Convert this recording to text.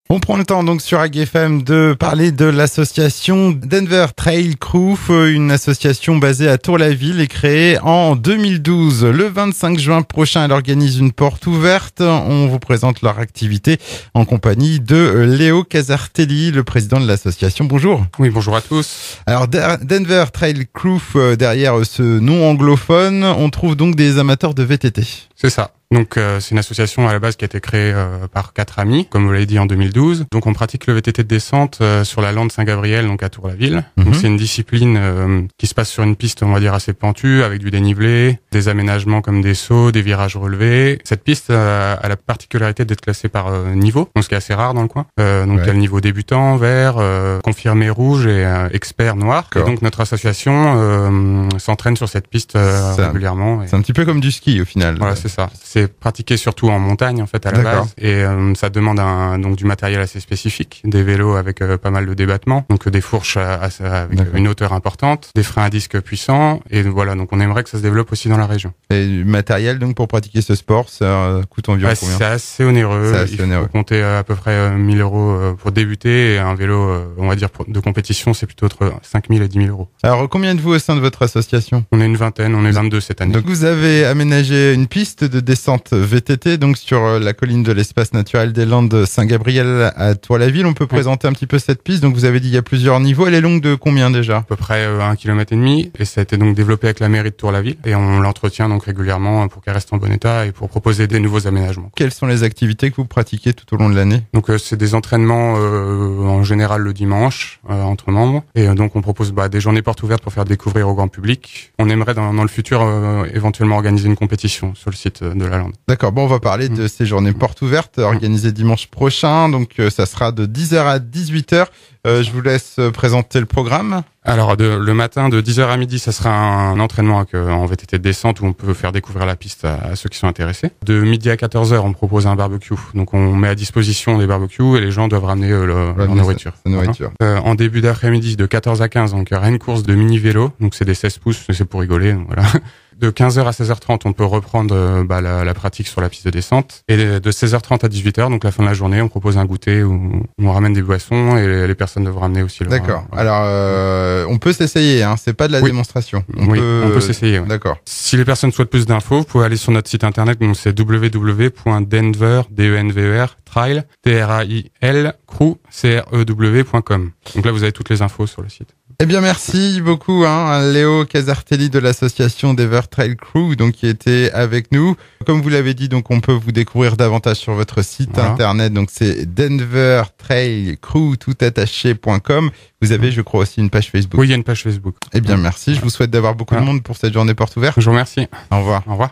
On prend le temps donc sur AgFM de parler de l'association Denver Trail Crew, une association basée à Tour-la-Ville et créée en 2012. Le 25 juin prochain, elle organise une porte ouverte. On vous présente leur activité en compagnie de Léo Casartelli, le président de l'association. Bonjour. Oui, bonjour à tous. Alors Denver Trail Crew, derrière ce nom anglophone, on trouve donc des amateurs de VTT. C'est ça. Donc c'est une association à la base qui a été créée par 4 amis, comme vous l'avez dit, en 2012. Donc on pratique le VTT de descente sur la lande Saint-Gabriel, donc à Tour-la-Ville. Donc c'est une discipline qui se passe sur une piste, on va dire, assez pentue, avec du dénivelé, des aménagements comme des sauts, des virages relevés. Cette piste a la particularité d'être classée par niveau, donc ce qui est assez rare dans le coin. Donc il y a le niveau débutant, vert, confirmé rouge et expert noir. Et donc notre association s'entraîne sur cette piste régulièrement. C'est un petit peu comme du ski au final. Voilà, c'est ça. C'est pratiqué surtout en montagne en fait à la base, et ça demande donc du matériel assez spécifique, des vélos avec pas mal de débattements, donc des fourches avec une hauteur importante, des freins à disque puissants, et voilà, donc on aimerait que ça se développe aussi dans la région. Et du matériel donc pour pratiquer ce sport, ça coûte environ combien ? C'est assez onéreux. Il faut compter à peu près 1 000 € pour débuter, et un vélo, on va dire de compétition, c'est plutôt entre 5 000 et 10 000 €. Alors combien êtes-vous au sein de votre association ? On est une vingtaine, on est 22 cette année. Donc vous avez aménagé une piste de descente VTT donc sur la colline de l'espace naturel des Landes Saint-Gabriel à Tour-la-Ville. On peut présenter un petit peu cette piste. Donc vous avez dit il y a plusieurs niveaux. Elle est longue de combien déjà ? À peu près 1,5 km, et ça a été donc développé avec la mairie de Tour-la-Ville, et on l'entretient donc régulièrement pour qu'elle reste en bon état et pour proposer des nouveaux aménagements. Quelles sont les activités que vous pratiquez tout au long de l'année ? Donc c'est des entraînements en général le dimanche entre membres, et donc on propose des journées portes ouvertes pour faire découvrir au grand public. On aimerait dans le futur éventuellement organiser une compétition sur le site de la Lande. D'accord, bon on va parler de ces journées portes ouvertes organisées dimanche prochain, donc ça sera de 10h à 18h. Je vous laisse présenter le programme. Alors le matin de 10h à midi, ça sera un entraînement en VTT de descente où on peut faire découvrir la piste à ceux qui sont intéressés. De midi à 14h, on propose un barbecue. Donc on met à disposition des barbecues et les gens doivent ramener leur nourriture. En début d'après-midi, de 14 à 15, donc il y aura une course de mini-vélo. Donc c'est des 16 pouces, c'est pour rigoler. Donc, voilà. De 15h à 16h30, on peut reprendre la pratique sur la piste de descente. Et de 16h30 à 18h, donc la fin de la journée, on propose un goûter où on ramène des boissons et les personnes doivent ramener aussi leur... D'accord. Alors, on peut s'essayer, hein. C'est pas de la démonstration. On peut s'essayer. Ouais. D'accord. Si les personnes souhaitent plus d'infos, vous pouvez aller sur notre site internet, donc c'est www.denver, trail, crew.com. Donc là, vous avez toutes les infos sur le site. Eh bien, merci beaucoup, Léo Casartelli de l'association Denver Trail Crew, donc qui était avec nous. Comme vous l'avez dit, donc on peut vous découvrir davantage sur votre site internet. Donc c'est denvertrailcrew.com. Vous avez, je crois, aussi une page Facebook. Oui, il y a une page Facebook. Eh bien, merci. Je vous souhaite d'avoir beaucoup de monde pour cette journée porte ouverte. Je vous remercie. Au revoir. Au revoir.